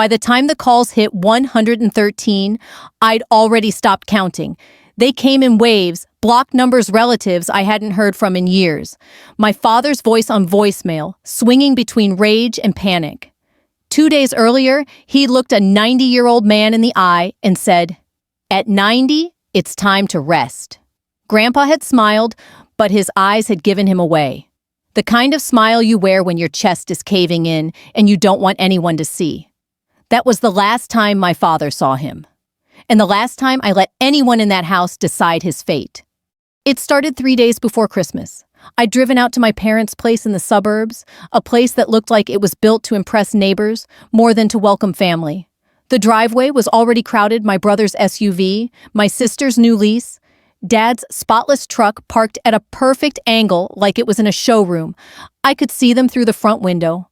By the time the calls hit 113, I'd already stopped counting. They came in waves, block numbers relatives I hadn't heard from in years. My father's voice on voicemail, swinging between rage and panic. 2 days earlier, he looked a 90-year-old man in the eye and said, "At 90, it's time to rest." Grandpa had smiled, but his eyes had given him away. The kind of smile you wear when your chest is caving in and you don't want anyone to see. That was the last time my father saw him. And the last time I let anyone in that house decide his fate. It started 3 days before Christmas. I'd driven out to my parents' place in the suburbs, a place that looked like it was built to impress neighbors more than to welcome family. The driveway was already crowded, my brother's SUV, my sister's new lease, Dad's spotless truck parked at a perfect angle like it was in a showroom. I could see them through the front window.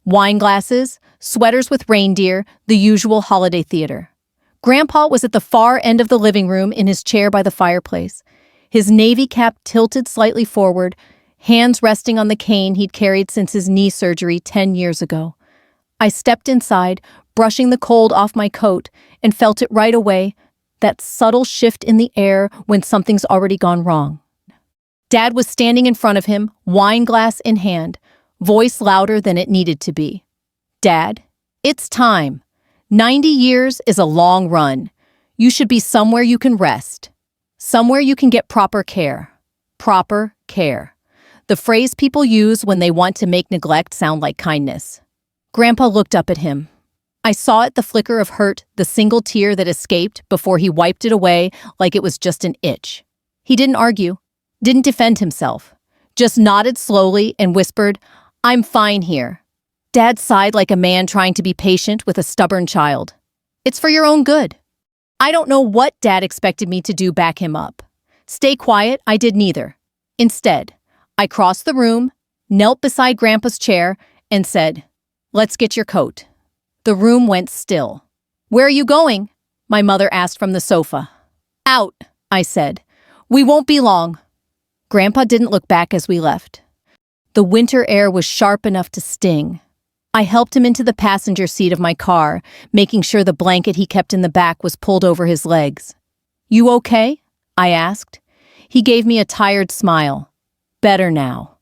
Wine glasses, sweaters with reindeer, the usual holiday theater. Grandpa was at the far end of the living room in his chair by the fireplace, his navy cap tilted slightly forward, hands resting on the cane he'd carried since his knee surgery 10 years ago. I stepped inside, brushing the cold off my coat, and felt it right away, that subtle shift in the air when something's already gone wrong. Dad was standing in front of him, wine glass in hand, voice louder than it needed to be. "Dad, it's time. 90 years is a long run. You should be somewhere you can rest. Somewhere you can get proper care. Proper care." The phrase people use when they want to make neglect sound like kindness. Grandpa looked up at him. I saw it, the flicker of hurt, the single tear that escaped before he wiped it away like it was just an itch. He didn't argue, didn't defend himself, just nodded slowly and whispered, "I'm fine here." Dad sighed like a man trying to be patient with a stubborn child. "It's for your own good." I don't know what Dad expected me to do, back him up. Stay quiet, I did neither. Instead, I crossed the room, knelt beside Grandpa's chair, and said, "Let's get your coat." The room went still. "Where are you going?" my mother asked from the sofa. "Out," I said. "We won't be long." Grandpa didn't look back as we left. The winter air was sharp enough to sting. I helped him into the passenger seat of my car, making sure the blanket he kept in the back was pulled over his legs. "You okay?" I asked. He gave me a tired smile. "Better now."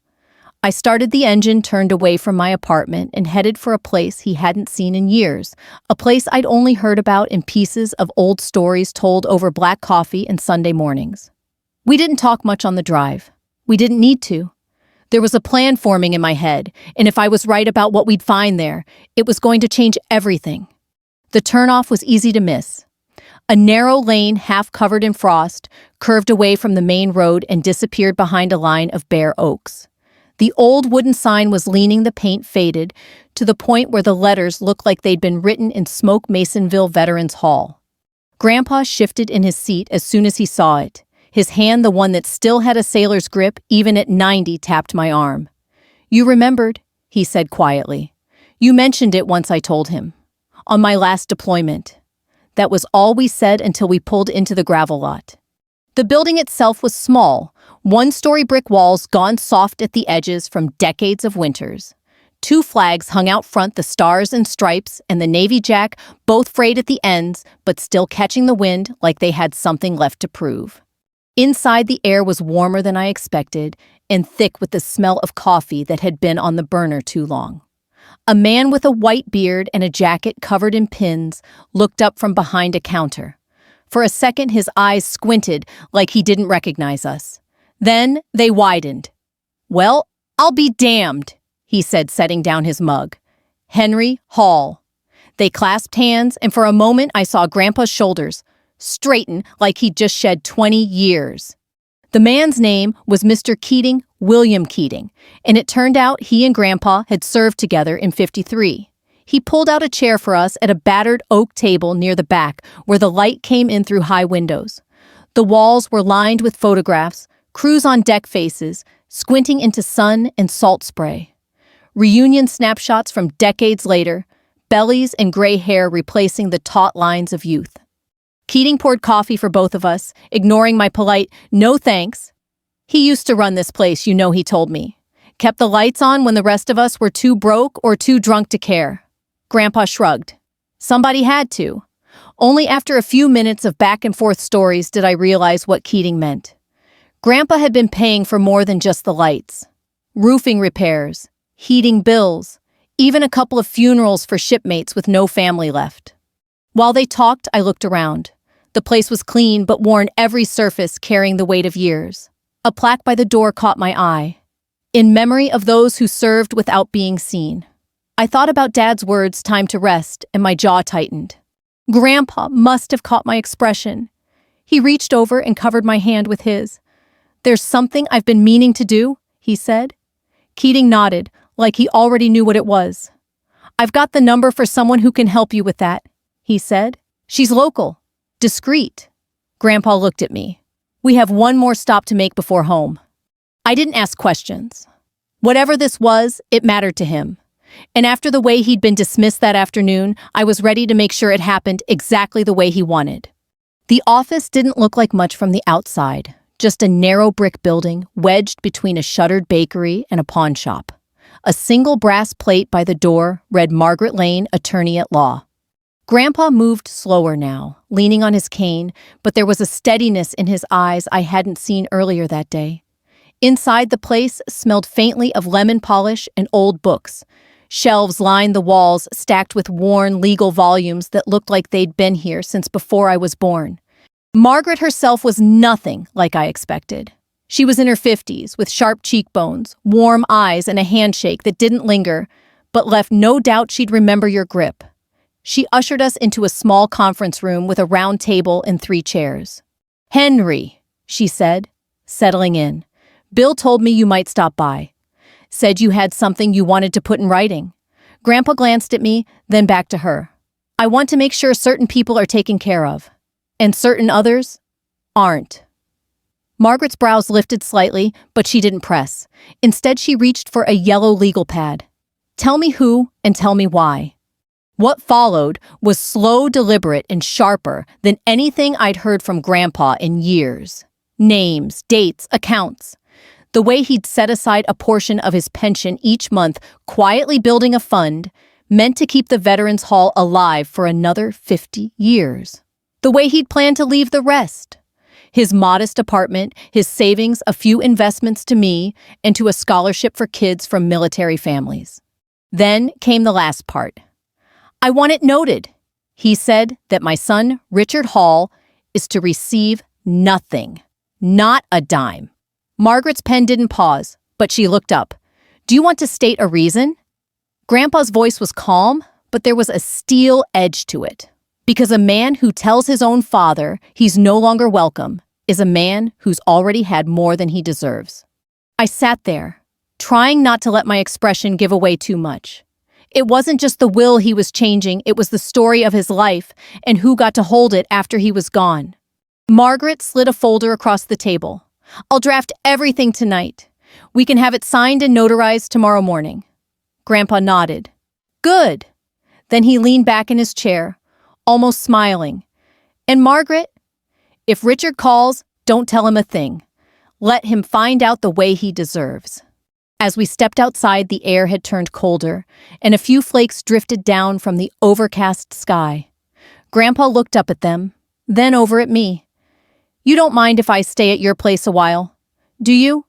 I started the engine, turned away from my apartment, and headed for a place he hadn't seen in years, a place I'd only heard about in pieces of old stories told over black coffee and Sunday mornings. We didn't talk much on the drive. We didn't need to. There was a plan forming in my head, and if I was right about what we'd find there, it was going to change everything. The turnoff was easy to miss. A narrow lane, half covered in frost, curved away from the main road and disappeared behind a line of bare oaks. The old wooden sign was leaning, the paint faded, to the point where the letters looked like they'd been written in Smoke Masonville Veterans Hall. Grandpa shifted in his seat as soon as he saw it. His hand, the one that still had a sailor's grip, even at 90, tapped my arm. "You remembered," he said quietly. "You mentioned it once," I told him. "On my last deployment." That was all we said until we pulled into the gravel lot. The building itself was small, one-story brick walls gone soft at the edges from decades of winters. 2 flags hung out front, the Stars and Stripes and the Navy Jack, both frayed at the ends, but still catching the wind like they had something left to prove. Inside, the air was warmer than I expected and thick with the smell of coffee that had been on the burner too long. A man with a white beard and a jacket covered in pins looked up from behind a counter. For a second, his eyes squinted like he didn't recognize us. Then they widened. "Well, I'll be damned," he said, setting down his mug. "Henry Hall." They clasped hands, and for a moment I saw Grandpa's shoulders straighten like he'd just shed 20 years. The man's name was Mr. Keating, William Keating, and it turned out he and Grandpa had served together in '53. He pulled out a chair for us at a battered oak table near the back where the light came in through high windows. The walls were lined with photographs, crews on deck faces, squinting into sun and salt spray. Reunion snapshots from decades later, bellies and gray hair replacing the taut lines of youth. Keating poured coffee for both of us, ignoring my polite, "No thanks." He used to run this place, you know, he told me. Kept the lights on when the rest of us were too broke or too drunk to care. Grandpa shrugged. Somebody had to. Only after a few minutes of back and forth stories did I realize what Keating meant. Grandpa had been paying for more than just the lights. Roofing repairs, heating bills, even a couple of funerals for shipmates with no family left. While they talked, I looked around. The place was clean but worn every surface carrying the weight of years. A plaque by the door caught my eye. In memory of those who served without being seen. I thought about Dad's words, time to rest, and my jaw tightened. Grandpa must have caught my expression. He reached over and covered my hand with his. "There's something I've been meaning to do," he said. Keating nodded, like he already knew what it was. "I've got the number for someone who can help you with that," he said. "She's local, discreet." Grandpa looked at me. "We have one more stop to make before home." I didn't ask questions. Whatever this was, it mattered to him. And after the way he'd been dismissed that afternoon, I was ready to make sure it happened exactly the way he wanted. The office didn't look like much from the outside, just a narrow brick building wedged between a shuttered bakery and a pawn shop. A single brass plate by the door read Margaret Lane, attorney at law. Grandpa moved slower now, leaning on his cane, but there was a steadiness in his eyes I hadn't seen earlier that day. Inside, the place smelled faintly of lemon polish and old books. Shelves lined the walls, stacked with worn legal volumes that looked like they'd been here since before I was born. Margaret herself was nothing like I expected. She was in her 50s, with sharp cheekbones, warm eyes, and a handshake that didn't linger, but left no doubt she'd remember your grip. She ushered us into a small conference room with a round table and 3 chairs. "Henry," she said, settling in. "Bill told me you might stop by. Said you had something you wanted to put in writing." Grandpa glanced at me, then back to her. "I want to make sure certain people are taken care of, and certain others aren't." Margaret's brows lifted slightly, but she didn't press. Instead, she reached for a yellow legal pad. "Tell me who and tell me why." What followed was slow, deliberate, and sharper than anything I'd heard from Grandpa in years. Names, dates, accounts. The way he'd set aside a portion of his pension each month, quietly building a fund, meant to keep the Veterans Hall alive for another 50 years. The way he'd planned to leave the rest. His modest apartment, his savings, a few investments to me, and to a scholarship for kids from military families. Then came the last part. "I want it noted," he said, "that my son, Richard Hall, is to receive nothing. Not a dime." Margaret's pen didn't pause, but she looked up. "Do you want to state a reason?" Grandpa's voice was calm, but there was a steel edge to it. Because a man who tells his own father he's no longer welcome is a man who's already had more than he deserves. I sat there, trying not to let my expression give away too much. It wasn't just the will he was changing, it was the story of his life and who got to hold it after he was gone. Margaret slid a folder across the table. "I'll draft everything tonight. We can have it signed and notarized tomorrow morning." Grandpa nodded. "Good." Then he leaned back in his chair, almost smiling. "And Margaret, if Richard calls, don't tell him a thing. Let him find out the way he deserves." As we stepped outside, the air had turned colder, and a few flakes drifted down from the overcast sky. Grandpa looked up at them, then over at me. "You don't mind if I stay at your place a while, do you?"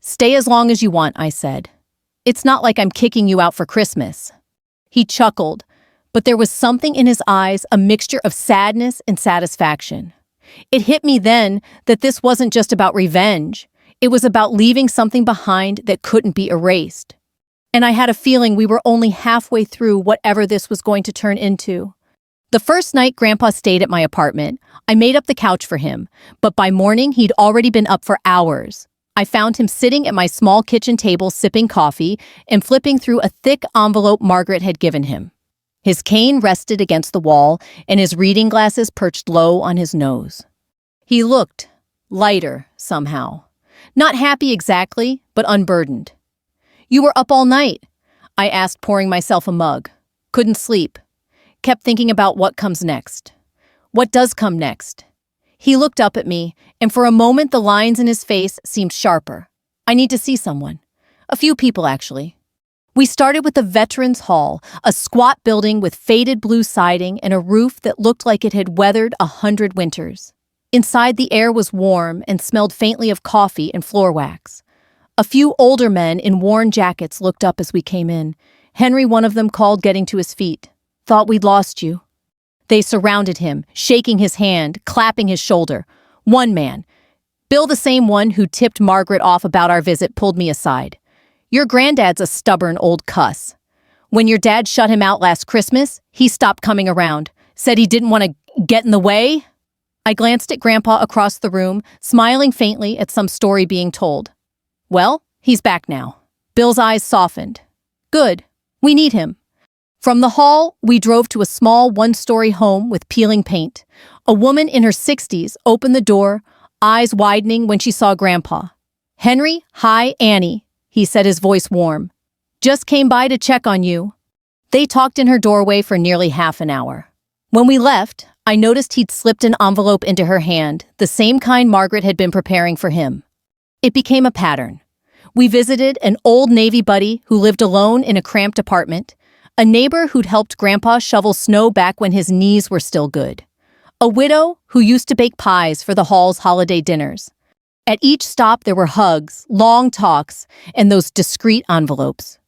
"Stay as long as you want," I said. "It's not like I'm kicking you out for Christmas." He chuckled, but there was something in his eyes, a mixture of sadness and satisfaction. It hit me then that this wasn't just about revenge. It was about leaving something behind that couldn't be erased. And I had a feeling we were only halfway through whatever this was going to turn into. The first night Grandpa stayed at my apartment, I made up the couch for him, but by morning he'd already been up for hours. I found him sitting at my small kitchen table sipping coffee and flipping through a thick envelope Margaret had given him. His cane rested against the wall and his reading glasses perched low on his nose. He looked lighter somehow. Not happy exactly, but unburdened. "You were up all night?" I asked, pouring myself a mug. "Couldn't sleep. Kept thinking about what comes next." "What does come next?" He looked up at me, and for a moment the lines in his face seemed sharper. "I need to see someone. A few people, actually." We started with the Veterans Hall, a squat building with faded blue siding and a roof that looked like it had weathered 100 winters. Inside, the air was warm and smelled faintly of coffee and floor wax. A few older men in worn jackets looked up as we came in. Henry, one of them, called, getting to his feet. "Thought we'd lost you." They surrounded him, shaking his hand, clapping his shoulder. One man, Bill, the same one who tipped Margaret off about our visit, pulled me aside. "Your granddad's a stubborn old cuss. When your dad shut him out last Christmas, he stopped coming around. Said he didn't want to get in the way." I glanced at Grandpa across the room, smiling faintly at some story being told. "Well, he's back now." Bill's eyes softened. "Good. We need him." From the hall, we drove to a small one-story home with peeling paint. A woman in her 60s opened the door, eyes widening when she saw Grandpa. "Henry, hi, Annie," he said, his voice warm. "Just came by to check on you." They talked in her doorway for nearly half an hour. When we left, I noticed he'd slipped an envelope into her hand, the same kind Margaret had been preparing for him. It became a pattern. We visited an old Navy buddy who lived alone in a cramped apartment, a neighbor who'd helped Grandpa shovel snow back when his knees were still good, a widow who used to bake pies for the hall's holiday dinners. At each stop, there were hugs, long talks, and those discreet envelopes.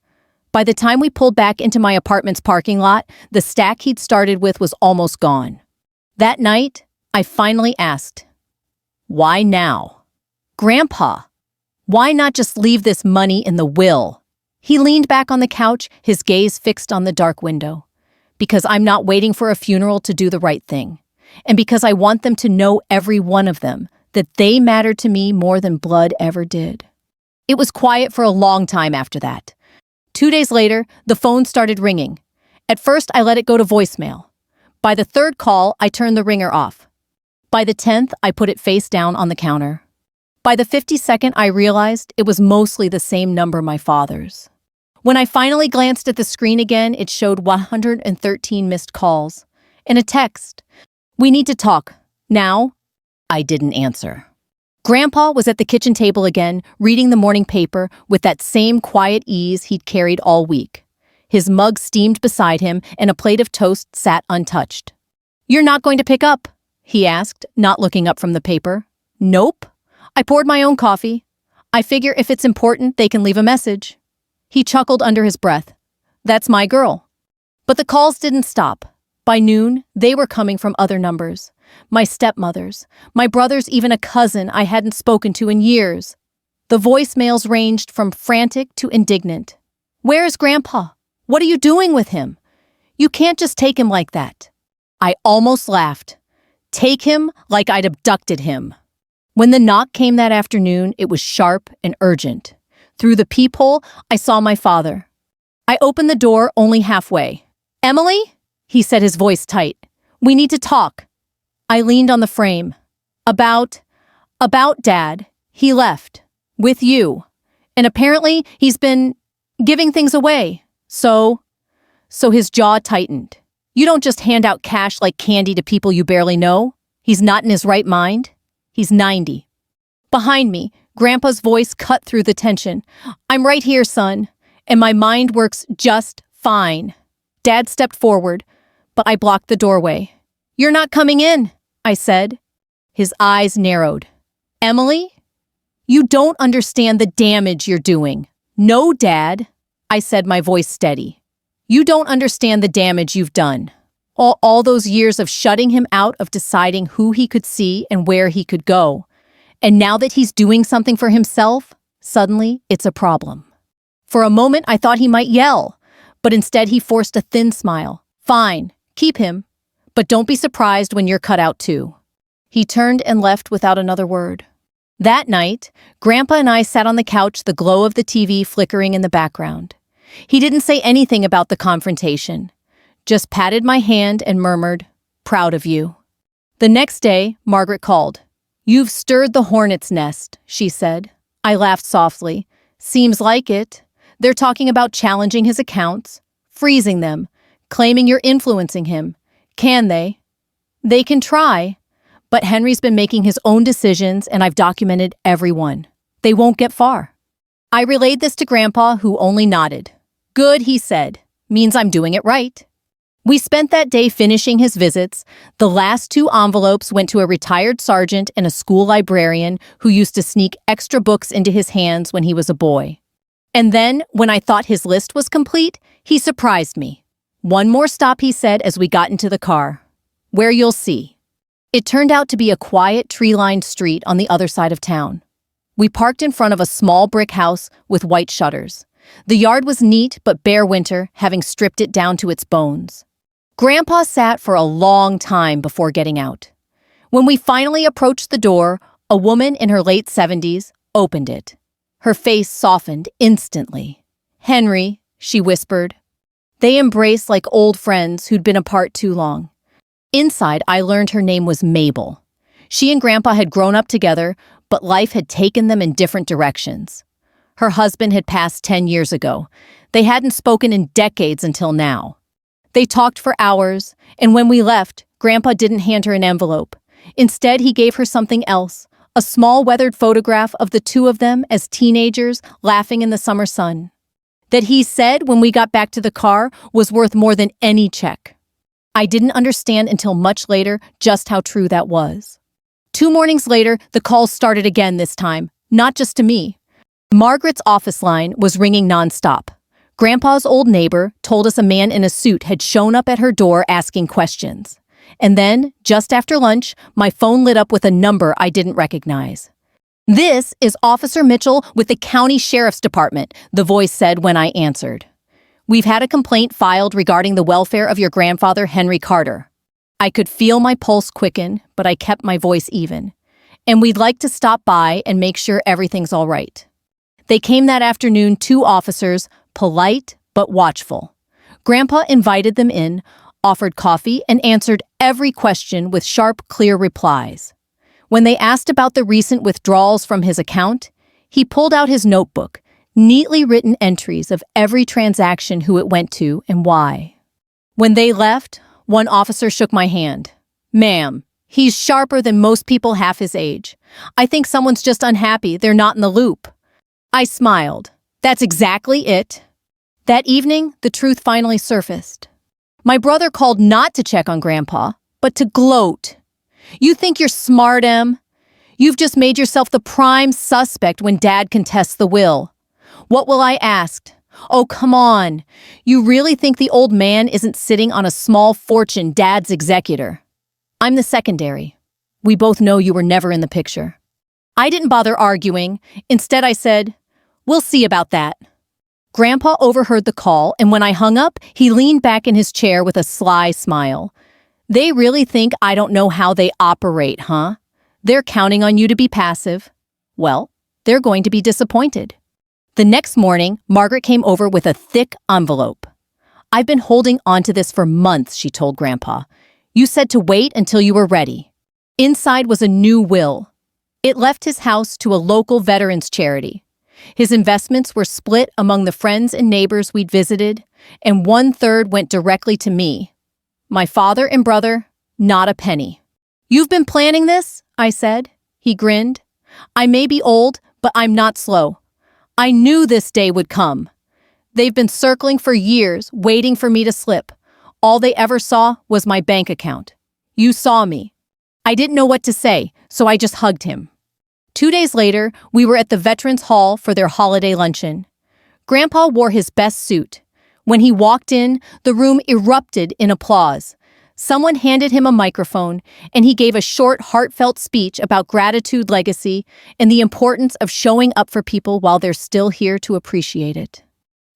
By the time we pulled back into my apartment's parking lot, the stack he'd started with was almost gone. That night, I finally asked, "Why now?" "Grandpa, why not just leave this money in the will?" He leaned back on the couch, his gaze fixed on the dark window. "Because I'm not waiting for a funeral to do the right thing. And because I want them to know, every one of them, that they matter to me more than blood ever did." It was quiet for a long time after that. 2 days later, the phone started ringing. At first, I let it go to voicemail. By the third call, I turned the ringer off. By the 10th, I put it face down on the counter. By the 52nd, I realized it was mostly the same number, my father's. When I finally glanced at the screen again, it showed 113 missed calls. And a text. "We need to talk. Now?" I didn't answer. Grandpa was at the kitchen table again, reading the morning paper with that same quiet ease he'd carried all week. His mug steamed beside him, and a plate of toast sat untouched. "You're not going to pick up?" he asked, not looking up from the paper. "Nope. I poured my own coffee. I figure if it's important, they can leave a message." He chuckled under his breath. "That's my girl." But the calls didn't stop. By noon, they were coming from other numbers. My stepmother's, my brother's, even a cousin I hadn't spoken to in years. The voicemails ranged from frantic to indignant. "Where is Grandpa? What are you doing with him? You can't just take him like that." I almost laughed. Take him like I'd abducted him. When the knock came that afternoon, it was sharp and urgent. Through the peephole, I saw my father. I opened the door only halfway. "Emily?" he said, his voice tight. "We need to talk." I leaned on the frame. About Dad. He left. With you. And apparently he's been giving things away. So his jaw tightened. "You don't just hand out cash like candy to people you barely know. He's not in his right mind. He's 90. Behind me, Grandpa's voice cut through the tension. "I'm right here, son. And my mind works just fine." Dad stepped forward, but I blocked the doorway. "You're not coming in," I said. His eyes narrowed. "Emily, you don't understand the damage you're doing." "No, Dad," I said, my voice steady. "You don't understand the damage you've done. All those years of shutting him out, of deciding who he could see and where he could go. And now that he's doing something for himself, suddenly it's a problem." For a moment, I thought he might yell, but instead he forced a thin smile. "Fine, keep him. But don't be surprised when you're cut out too." He turned and left without another word. That night, Grandpa and I sat on the couch, the glow of the TV flickering in the background. He didn't say anything about the confrontation, just patted my hand and murmured, "Proud of you." The next day, Margaret called. "You've stirred the hornet's nest," she said. I laughed softly. "Seems like it. They're talking about challenging his accounts, freezing them, claiming you're influencing him. Can they? They can try. But Henry's been making his own decisions, and I've documented every one. They won't get far." I relayed this to Grandpa, who only nodded. Good, he said. Means I'm doing it right. We spent that day finishing his visits. The last 2 envelopes went to a retired sergeant and a school librarian who used to sneak extra books into his hands when he was a boy. And then, when I thought his list was complete, he surprised me. One more stop, he said as we got into the car. Where you'll see. It turned out to be a quiet, tree-lined street on the other side of town. We parked in front of a small brick house with white shutters. The yard was neat but bare winter, having stripped it down to its bones. Grandpa sat for a long time before getting out. When we finally approached the door, a woman in her late 70s opened it. Her face softened instantly. "Henry," she whispered. They embraced like old friends who'd been apart too long. Inside, I learned her name was Mabel. She and Grandpa had grown up together, but life had taken them in different directions. Her husband had passed 10 years ago. They hadn't spoken in decades until now. They talked for hours, and when we left, Grandpa didn't hand her an envelope. Instead, he gave her something else, a small weathered photograph of the 2 of them as teenagers laughing in the summer sun. That he said when we got back to the car was worth more than any check. I didn't understand until much later just how true that was. 2 mornings later, the calls started again this time, not just to me. Margaret's office line was ringing nonstop. Grandpa's old neighbor told us a man in a suit had shown up at her door asking questions. And then, just after lunch, my phone lit up with a number I didn't recognize. "This is Officer Mitchell with the County Sheriff's Department," the voice said when I answered. "We've had a complaint filed regarding the welfare of your grandfather, Henry Carter." I could feel my pulse quicken, but I kept my voice even. "And we'd like to stop by and make sure everything's all right." They came that afternoon, 2 officers, polite but watchful. Grandpa invited them in, offered coffee, and answered every question with sharp, clear replies. When they asked about the recent withdrawals from his account, he pulled out his notebook, neatly written entries of every transaction, who it went to, and why. When they left, one officer shook my hand. "Ma'am, he's sharper than most people half his age. I think someone's just unhappy they're not in the loop." I smiled. That's exactly it. That evening, the truth finally surfaced. My brother called not to check on Grandpa, but to gloat. "You think you're smart, Em? You've just made yourself the prime suspect when Dad contests the will." "What will?" I asked. "Oh, come on. You really think the old man isn't sitting on a small fortune, Dad's executor?" "I'm the secondary. We both know you were never in the picture." I didn't bother arguing. Instead, I said, "We'll see about that." Grandpa overheard the call, and when I hung up, he leaned back in his chair with a sly smile. "They really think I don't know how they operate, huh? They're counting on you to be passive. Well, they're going to be disappointed." The next morning, Margaret came over with a thick envelope. "I've been holding on to this for months," she told Grandpa. "You said to wait until you were ready." Inside was a new will. It left his house to a local veterans charity. His investments were split among the friends and neighbors we'd visited, and 1/3 went directly to me. My father and brother, not a penny. "You've been planning this?" I said. He grinned. "I may be old, but I'm not slow. I knew this day would come. They've been circling for years, waiting for me to slip. All they ever saw was my bank account. You saw me." I didn't know what to say, so I just hugged him. 2 days later, we were at the Veterans Hall for their holiday luncheon. Grandpa wore his best suit. When he walked in, the room erupted in applause. Someone handed him a microphone, and he gave a short, heartfelt speech about gratitude, legacy, and the importance of showing up for people while they're still here to appreciate it.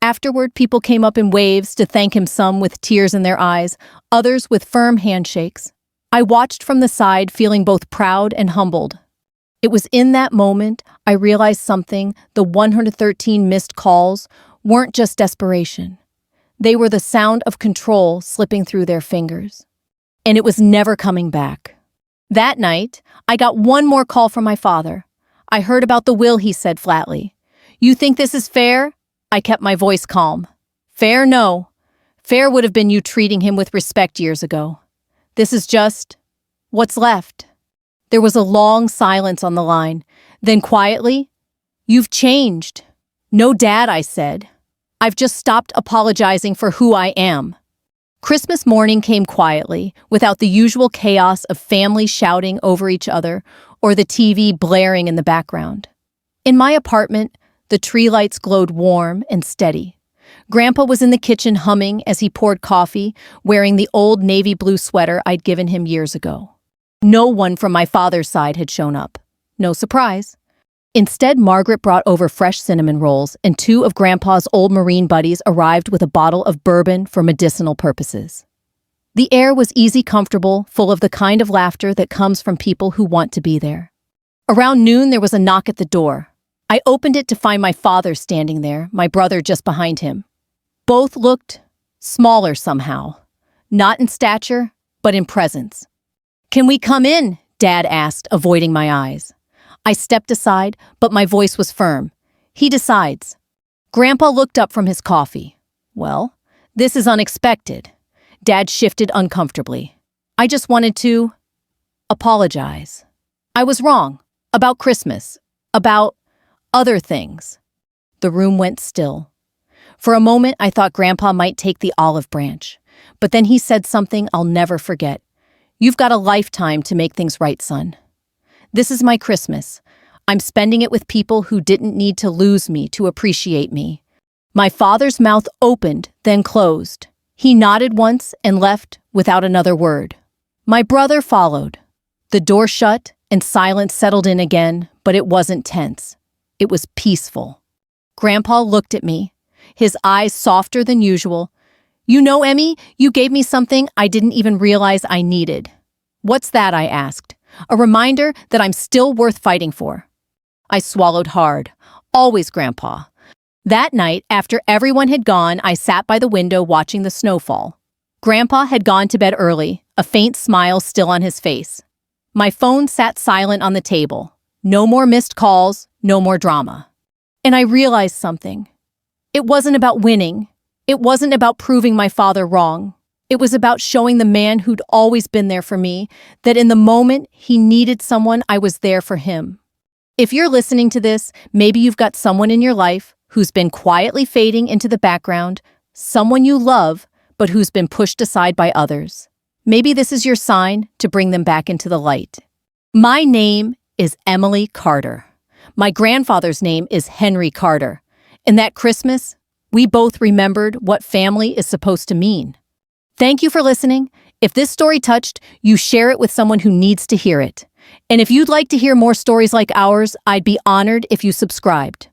Afterward, people came up in waves to thank him, some with tears in their eyes, others with firm handshakes. I watched from the side, feeling both proud and humbled. It was in that moment I realized something. The 113 missed calls weren't just desperation. They were the sound of control slipping through their fingers. And it was never coming back. That night, I got one more call from my father. "I heard about the will," he said flatly. "You think this is fair?" I kept my voice calm. "Fair, no. Fair would have been you treating him with respect years ago. This is just what's left." There was a long silence on the line. Then quietly, "You've changed." "No, Dad," I said. I've just stopped apologizing for who I am. Christmas morning came quietly, without the usual chaos of families shouting over each other or the TV blaring in the background. In my apartment, the tree lights glowed warm and steady. Grandpa was in the kitchen humming as he poured coffee, wearing the old navy blue sweater I'd given him years ago. No one from my father's side had shown up. No surprise. Instead, Margaret brought over fresh cinnamon rolls, and two of Grandpa's old Marine buddies arrived with a bottle of bourbon for medicinal purposes. The air was easy, comfortable, full of the kind of laughter that comes from people who want to be there. Around noon, there was a knock at the door. I opened it to find my father standing there, my brother just behind him. Both looked smaller somehow, not in stature, but in presence. "Can we come in?" Dad asked, avoiding my eyes. I stepped aside, but my voice was firm. "He decides." Grandpa looked up from his coffee. "Well, this is unexpected." Dad shifted uncomfortably. "I just wanted to apologize. I was wrong. About Christmas. About other things." The room went still. For a moment, I thought Grandpa might take the olive branch. But then he said something I'll never forget. "You've got a lifetime to make things right, son. This is my Christmas. I'm spending it with people who didn't need to lose me to appreciate me." My father's mouth opened, then closed. He nodded once and left without another word. My brother followed. The door shut and silence settled in again, but it wasn't tense. It was peaceful. Grandpa looked at me, his eyes softer than usual. "You know, Emmy, you gave me something I didn't even realize I needed." "What's that?" I asked. "A reminder that I'm still worth fighting for." I swallowed hard. "Always, Grandpa." That night, after everyone had gone, I sat by the window watching the snowfall. Grandpa had gone to bed early, a faint smile still on his face. My phone sat silent on the table. No more missed calls, no more drama. And I realized something. It wasn't about winning. It wasn't about proving my father wrong. It was about showing the man who'd always been there for me that in the moment he needed someone, I was there for him. If you're listening to this, maybe you've got someone in your life who's been quietly fading into the background, someone you love, but who's been pushed aside by others. Maybe this is your sign to bring them back into the light. My name is Emily Carter. My grandfather's name is Henry Carter. And that Christmas, we both remembered what family is supposed to mean. Thank you for listening. If this story touched, you share it with someone who needs to hear it. And if you'd like to hear more stories like ours, I'd be honored if you subscribed.